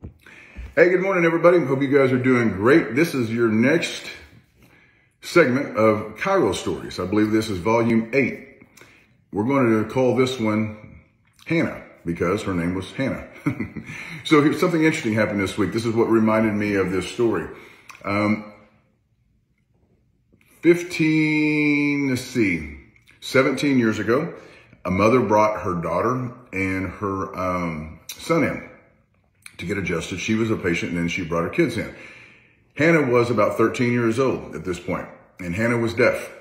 Hey, good morning, everybody. Hope you guys are doing great. This is your next segment of Chiro stories. I believe this is volume 8. We're going to call this one Hannah because her name was Hannah. So here's something interesting happened this week. This is what reminded me of this story. 17 years ago, a mother brought her daughter and her son in to get adjusted. She was a patient, and then she brought her kids in. Hannah was about 13 years old at this point, and Hannah was deaf.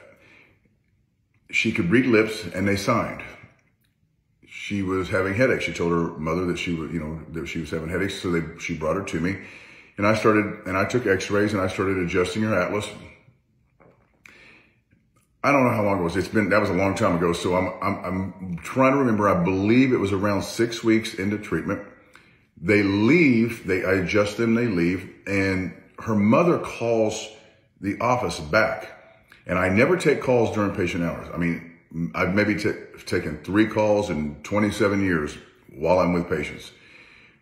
She could read lips, and they signed. She was having headaches. She told her mother that she was, that she was having headaches, so she brought her to me, and I took X-rays, and I started adjusting her atlas. I don't know how long it was. That was a long time ago. So I'm trying to remember. I believe it was around 6 weeks into treatment. They leave, I adjust them, they leave, and her mother calls the office back. And I never take calls during patient hours. I mean, I've maybe taken 3 calls in 27 years while I'm with patients.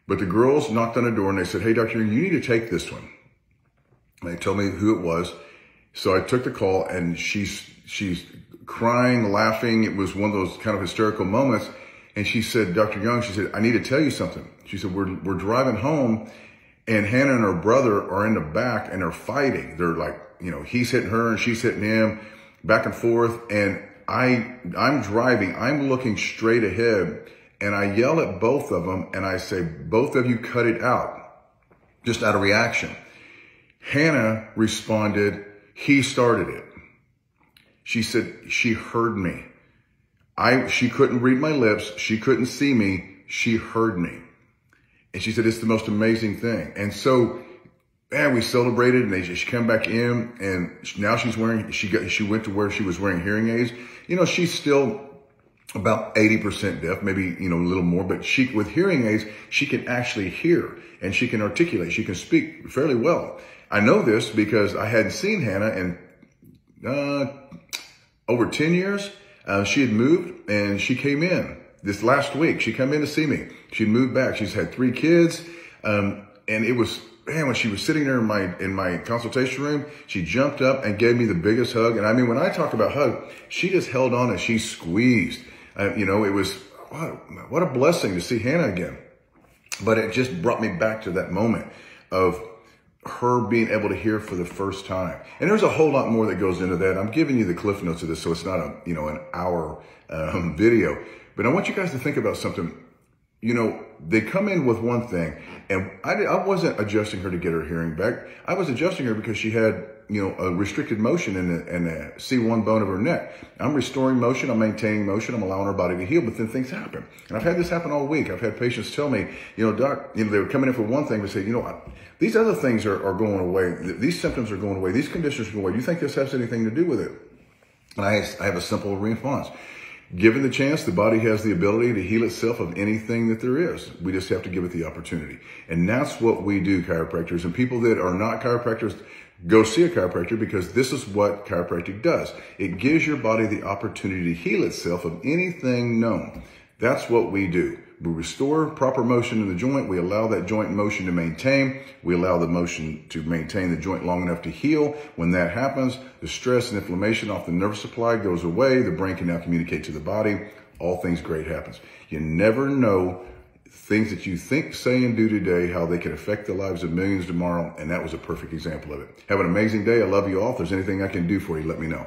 But the girls knocked on the door and they said, "Hey, doctor, you need to take this one." And they told me who it was. So I took the call, and she's crying, laughing. It was one of those kind of hysterical moments. And she said, "Dr. Young," she said, "I need to tell you something." She said, we're driving home, and Hannah and her brother are in the back, and they're fighting. They're like, he's hitting her and she's hitting him, back and forth. And I'm driving, I'm looking straight ahead, and I yell at both of them, and I say, "Both of you cut it out," just out of reaction. Hannah responded, "He started it." She said she heard me. She couldn't read my lips. She couldn't see me. She heard me. And she said, "It's the most amazing thing." And so, man, we celebrated, and she came back in, and now she went to where she was wearing hearing aids. She's still about 80% deaf, maybe, a little more, but with hearing aids, she can actually hear, and she can articulate. She can speak fairly well. I know this because I hadn't seen Hannah in over 10 years. She had moved, and she came in this last week. She came in to see me. She'd moved back. She's had 3 kids. And it was, man, when she was sitting there in my consultation room, she jumped up and gave me the biggest hug. And I mean, when I talk about hug, she just held on and she squeezed. It was, what a blessing to see Hannah again. But it just brought me back to that moment of her being able to hear for the first time. And there's a whole lot more that goes into that. I'm giving you the cliff notes of this, so it's not an hour video. But I want you guys to think about something. They come in with one thing, and I wasn't adjusting her to get her hearing back. I was adjusting her because she had, a restricted motion in the C1 bone of her neck. I'm restoring motion. I'm maintaining motion. I'm allowing her body to heal, but then things happen. And I've had this happen all week. I've had patients tell me, "Doc," they were coming in for one thing, but say, "These other things are going away. These symptoms are going away. These conditions are going away. Do you think this has anything to do with it?" And I have a simple response. Given the chance, the body has the ability to heal itself of anything that there is. We just have to give it the opportunity. And that's what we do, chiropractors. And people that are not chiropractors, go see a chiropractor, because this is what chiropractic does. It gives your body the opportunity to heal itself of anything known. That's what we do. We restore proper motion in the joint. We allow that joint motion to maintain. We allow the motion to maintain the joint long enough to heal. When that happens, the stress and inflammation off the nerve supply goes away. The brain can now communicate to the body. All things great happens. You never know things that you think, say, and do today, how they can affect the lives of millions tomorrow. And that was a perfect example of it. Have an amazing day. I love you all. If there's anything I can do for you, let me know.